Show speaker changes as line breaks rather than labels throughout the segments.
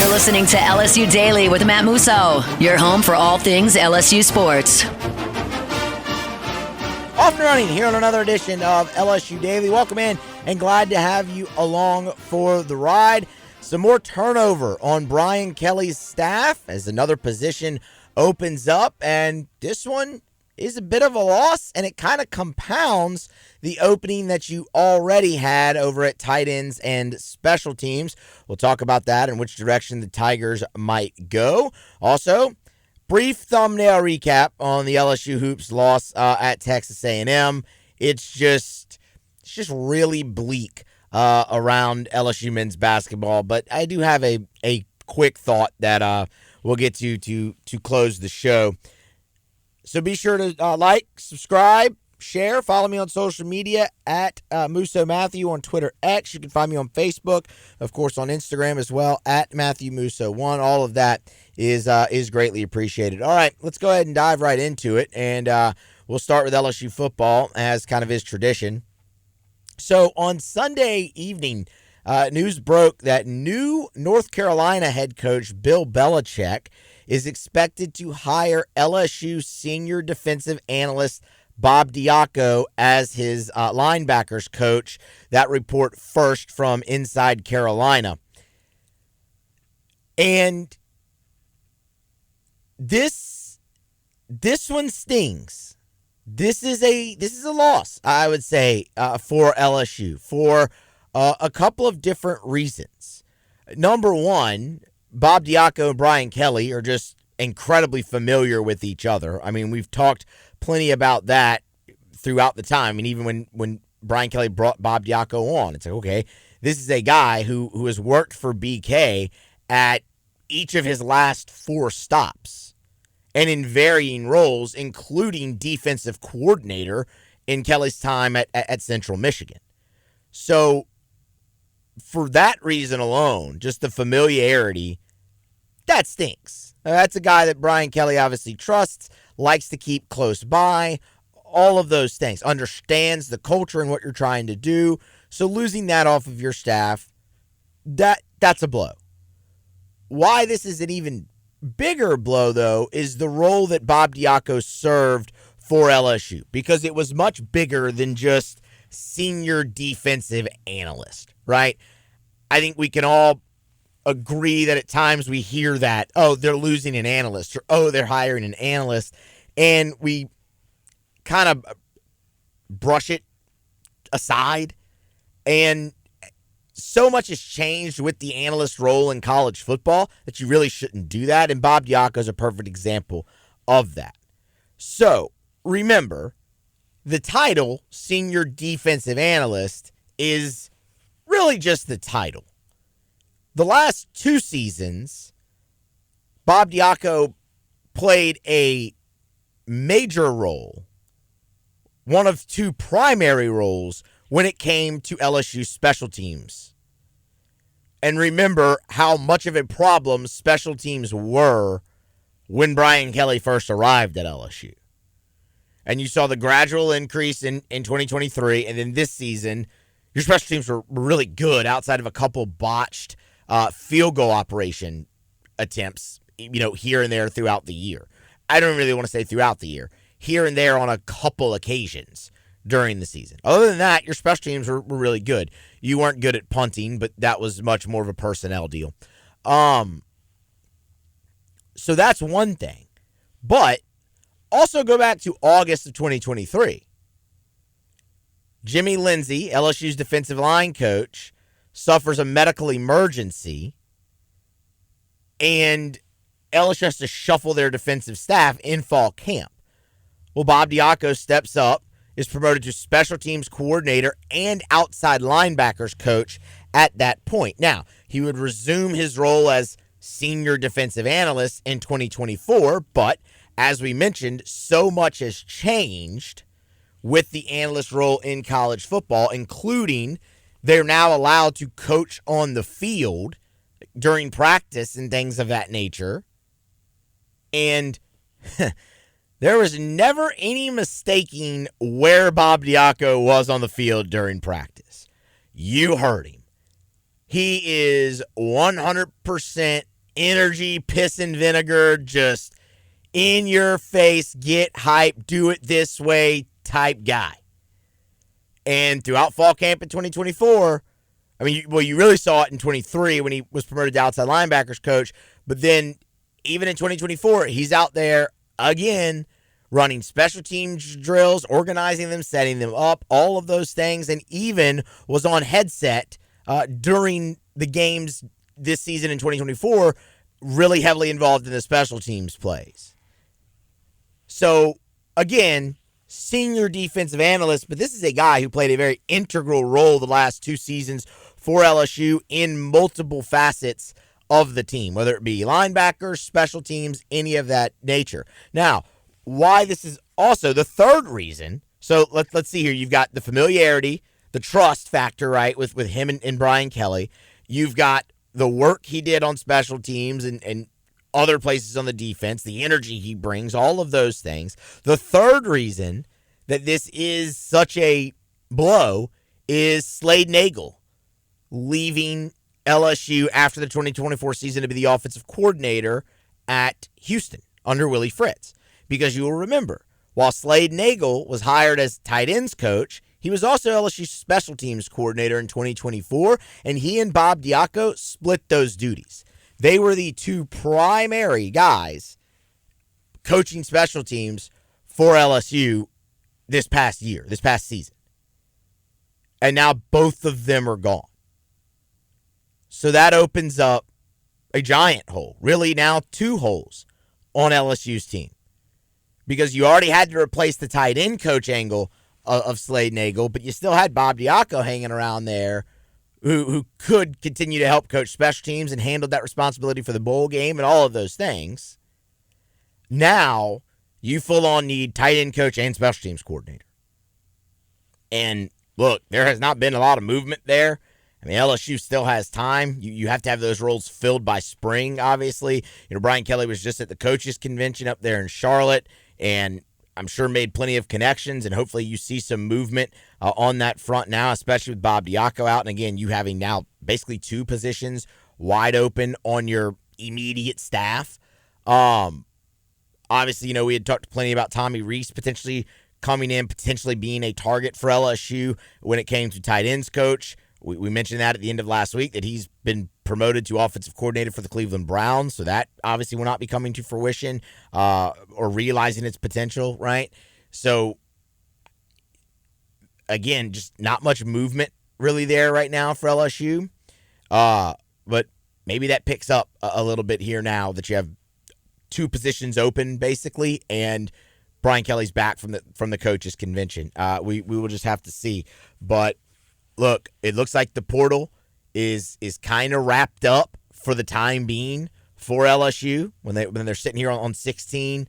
You're listening to LSU Daily with Matt Musso, your home for all things LSU sports.
Off and running here on another edition of LSU Daily. Welcome in and glad to have you along for the ride. Some more turnover on Brian Kelly's staff as another position opens up, and this one is a bit of a loss, and it kind of compounds the opening that you already had over at tight ends and special teams. We'll talk about that and which direction the Tigers might go. Also, brief thumbnail recap on the LSU Hoops loss at Texas A&M. It's just really bleak around LSU men's basketball, but I do have a quick thought that we'll get to close the show. So be sure to like, subscribe, share, follow me on social media at Musso Matthew on Twitter X. You can find me on Facebook, of course, on Instagram as well, at Matthew Musso1. All of that is greatly appreciated. All right, let's go ahead and dive right into it, and we'll start with LSU football, as kind of is tradition. So on Sunday evening, news broke that new North Carolina head coach Bill Belichick is expected to hire LSU senior defensive analyst Bob Diaco as his linebackers coach. That report first from Inside Carolina. And this one stings. This is a loss, I would say, for LSU for a couple of different reasons. Number one, Bob Diaco and Brian Kelly are just incredibly familiar with each other. I mean, we've talked plenty about that throughout the time. I mean, even when Brian Kelly brought Bob Diaco on, it's like, okay, this is a guy who has worked for BK at each of his last 4 stops and in varying roles, including defensive coordinator in Kelly's time at Central Michigan. So for that reason alone, just the familiarity, that stinks. That's a guy that Brian Kelly obviously trusts, likes to keep close by, all of those things, understands the culture and what you're trying to do. So losing that off of your staff, that's a blow. Why this is an even bigger blow, though, is the role that Bob Diaco served for LSU, because it was much bigger than just senior defensive analyst, right? I think we can all agree that at times we hear that, oh, they're losing an analyst, or oh, they're hiring an analyst, and we kind of brush it aside. And so much has changed with the analyst role in college football that you really shouldn't do that, and Bob Diaco is a perfect example of that. So remember, the title, senior defensive analyst, is really just the title. The last 2 seasons, Bob Diaco played a major role, one of 2 primary roles, when it came to LSU special teams. And remember how much of a problem special teams were when Brian Kelly first arrived at LSU. And you saw the gradual increase in 2023, and then this season, your special teams were really good outside of a couple botched field goal operation attempts, here and there throughout the year. I don't really want to say throughout the year. Here and there on a couple occasions during the season. Other than that, your special teams were really good. You weren't good at punting, but that was much more of a personnel deal. So that's one thing. But also go back to August of 2023. Jimmy Lindsey, LSU's defensive line coach, suffers a medical emergency, and LSU has to shuffle their defensive staff in fall camp. Well, Bob Diaco steps up, is promoted to special teams coordinator and outside linebackers coach at that point. Now, he would resume his role as senior defensive analyst in 2024, but as we mentioned, so much has changed with the analyst role in college football, including they're now allowed to coach on the field during practice and things of that nature. And there was never any mistaking where Bob Diaco was on the field during practice. You heard him. He is 100% energy, piss and vinegar, just in your face, get hype, do it this way type guy. And throughout fall camp in 2024, I mean, you really saw it in 23 when he was promoted to outside linebackers coach. But then even in 2024, he's out there again running special teams drills, organizing them, setting them up, all of those things, and even was on headset during the games this season in 2024, really heavily involved in the special teams plays. So, again, senior defensive analyst, but this is a guy who played a very integral role the last 2 seasons for LSU in multiple facets of the team, whether it be linebackers, special teams, any of that nature. Now, why this is also the third reason, so let's see here. You've got the familiarity, the trust factor, right, with him and Brian Kelly. You've got the work he did on special teams and other places on the defense, the energy he brings, all of those things. The third reason that this is such a blow is Slade Nagel leaving LSU after the 2024 season to be the offensive coordinator at Houston under Willie Fritz. Because you will remember, while Slade Nagel was hired as tight ends coach, he was also LSU special teams coordinator in 2024, and he and Bob Diaco split those duties. They were the 2 primary guys coaching special teams for LSU this past season. And now both of them are gone. So that opens up a giant hole, really now 2 holes on LSU's team. Because you already had to replace the tight end coach angle of Slade Nagel, but you still had Bob Diaco hanging around there who could continue to help coach special teams and handle that responsibility for the bowl game and all of those things. Now, you full-on need tight end coach and special teams coordinator. And, look, there has not been a lot of movement there. I mean, LSU still has time. You have to have those roles filled by spring, obviously. You know, Brian Kelly was just at the coaches convention up there in Charlotte, and I'm sure made plenty of connections, and hopefully you see some movement on that front now, especially with Bob Diaco out. And again, you having now basically 2 positions wide open on your immediate staff. Obviously, you know, we had talked plenty about Tommy Reese potentially coming in, potentially being a target for LSU when it came to tight ends coach. We mentioned that at the end of last week, that he's been promoted to offensive coordinator for the Cleveland Browns, so that obviously will not be coming to fruition or realizing its potential, right? So, again, just not much movement really there right now for LSU, but maybe that picks up a little bit here now that you have 2 positions open, basically, and Brian Kelly's back from the coaches convention. We will just have to see, but look, it looks like the portal is kind of wrapped up for the time being for LSU when they're sitting here on 16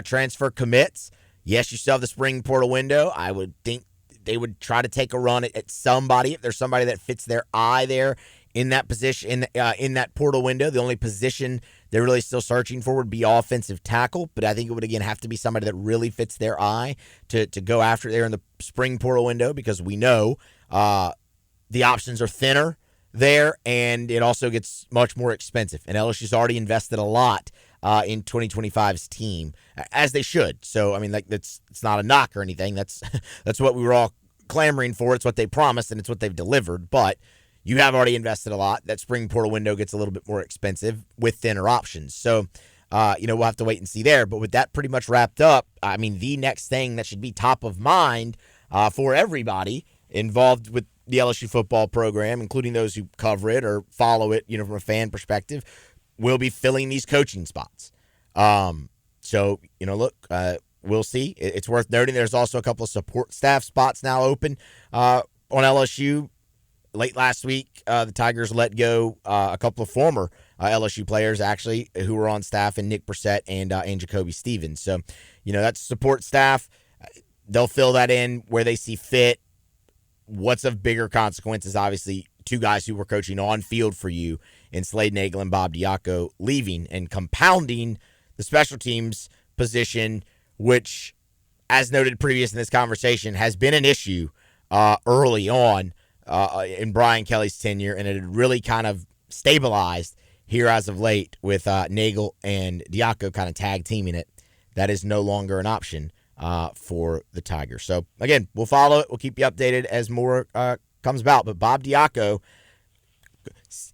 transfer commits. Yes, you still have the spring portal window. I would think they would try to take a run at somebody if there's somebody that fits their eye there in that position in that portal window. The only position they're really still searching for would be offensive tackle, but I think it would again have to be somebody that really fits their eye to go after there in the spring portal window, because we know the options are thinner there, and it also gets much more expensive. And LSU's already invested a lot in 2025's team, as they should. So, I mean, like, it's not a knock or anything. That's what we were all clamoring for. It's what they promised, and it's what they've delivered. But you have already invested a lot. That spring portal window gets a little bit more expensive with thinner options. So, we'll have to wait and see there. But with that pretty much wrapped up, I mean, the next thing that should be top of mind for everybody involved with the LSU football program, including those who cover it or follow it, from a fan perspective, will be filling these coaching spots. So, look, we'll see. It's worth noting there's also a couple of support staff spots now open on LSU. Late last week, the Tigers let go a couple of former LSU players, actually, who were on staff, and Nick Brissett and Jacoby Stevens. So, that's support staff. They'll fill that in where they see fit. What's of bigger consequence is obviously 2 guys who were coaching on field for you in Slade Nagel and Bob Diaco leaving and compounding the special teams position, which, as noted previous in this conversation, has been an issue early on in Brian Kelly's tenure, and it had really kind of stabilized here as of late with Nagel and Diaco kind of tag teaming it. That is no longer an option for the Tigers. So, again, we'll follow it. We'll keep you updated as more comes about. But Bob Diaco,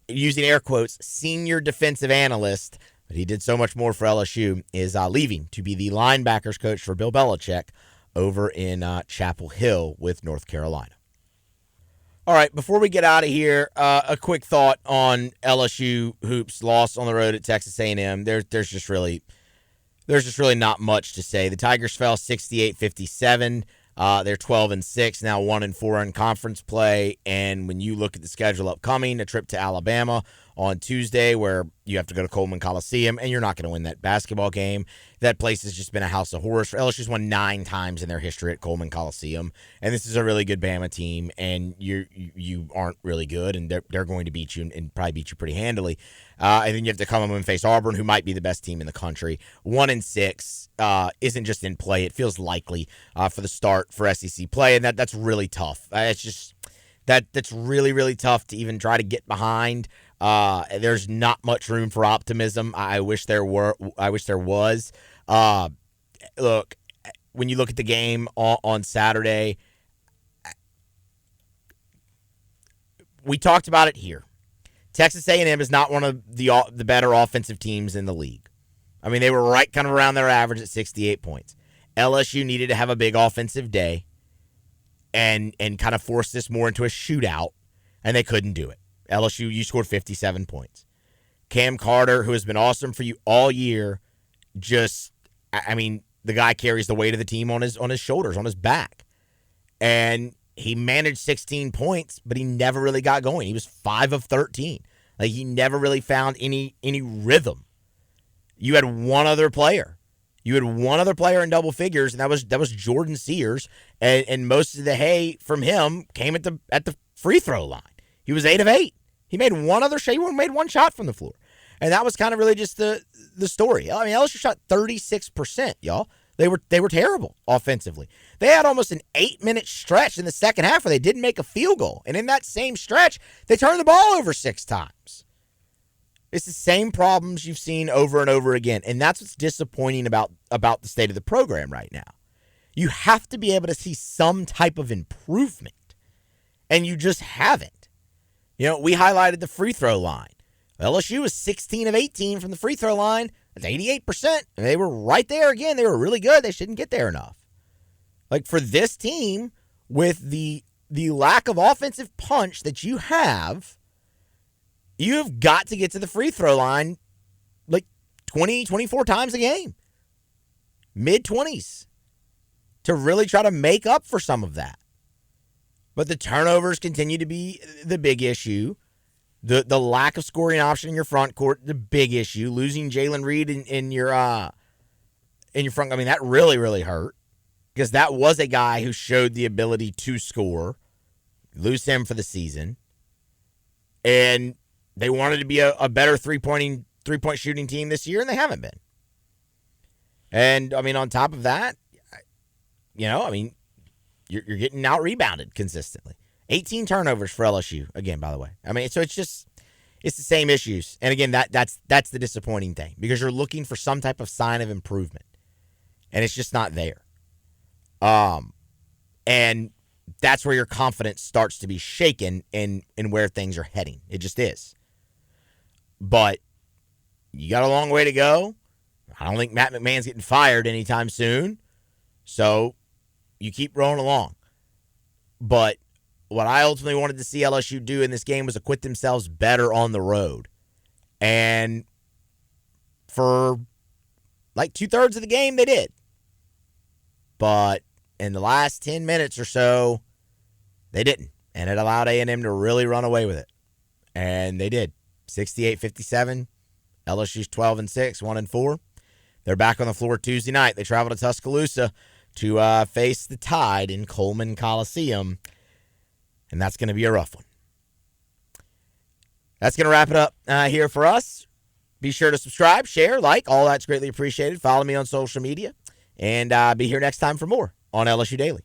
using air quotes, senior defensive analyst, but he did so much more for LSU, is leaving to be the linebackers coach for Bill Belichick over in Chapel Hill with North Carolina. All right, before we get out of here, a quick thought on LSU hoops loss on the road at Texas A&M. There's just really not much to say. The Tigers fell 68-57. They're 12-6 now, 1-4 in conference play. And when you look at the schedule upcoming, a trip to Alabama on Tuesday, where you have to go to Coleman Coliseum, and you're not going to win that basketball game. That place has just been a house of horrors. LSU's won 9 times in their history at Coleman Coliseum, and this is a really good Bama team, and you aren't really good, and they're going to beat you and probably beat you pretty handily. And then you have to come home and face Auburn, who might be the best team in the country. 1-6 isn't just in play; it feels likely for the start for SEC play, and that's really tough. It's just that's really, really tough to even try to get behind. There's not much room for optimism. I wish there was. Look, when you look at the game on Saturday, we talked about it here. Texas A&M is not one of the better offensive teams in the league. I mean, they were right kind of around their average at 68 points. LSU needed to have a big offensive day and kind of force this more into a shootout, and they couldn't do it. LSU, you scored 57 points. Cam Carter, who has been awesome for you all year, the guy carries the weight of the team on his shoulders, on his back. And he managed 16 points, but he never really got going. He was 5 of 13. Like, he never really found any rhythm. You had one other player. In double figures, and that was Jordan Sears. And most of the hay from him came at the free throw line. He was 8 of 8. He made he made one shot from the floor. And that was kind of really just the story. I mean, LSU shot 36%, y'all. They were terrible offensively. They had almost an 8-minute stretch in the second half where they didn't make a field goal. And in that same stretch, they turned the ball over 6 times. It's the same problems you've seen over and over again. And that's what's disappointing about the state of the program right now. You have to be able to see some type of improvement. And you just haven't. You know, we highlighted the free throw line. LSU was 16 of 18 from the free throw line. That's 88%. And they were right there again. They were really good. They shouldn't get there enough. Like, for this team, with the lack of offensive punch that you have, you've got to get to the free throw line like 20, 24 times a game. Mid-20s. To really try to make up for some of that. But the turnovers continue to be the big issue. The lack of scoring option in your front court, the big issue. Losing Jalen Reed in your front, I mean, that really, really hurt. Because that was a guy who showed the ability to score. Lose him for the season. And they wanted to be a better three-point shooting team this year, and they haven't been. And, I mean, on top of that, you're getting out-rebounded consistently. 18 turnovers for LSU, again, by the way. I mean, so it's the same issues. And, again, that's the disappointing thing, because you're looking for some type of sign of improvement, and it's just not there. And that's where your confidence starts to be shaken in where things are heading. It just is. But you got a long way to go. I don't think Matt McMahon's getting fired anytime soon. So you keep rolling along. But what I ultimately wanted to see LSU do in this game was acquit themselves better on the road. And for like 2/3 of the game, they did. But in the last 10 minutes or so, they didn't. And it allowed A&M to really run away with it. And they did. 68-57. LSU's 12-6, 1-4. They're back on the floor Tuesday night. They travel to Tuscaloosa to face the Tide in Coleman Coliseum. And that's going to be a rough one. That's going to wrap it up here for us. Be sure to subscribe, share, like. All that's greatly appreciated. Follow me on social media. And be here next time for more on LSU Daily.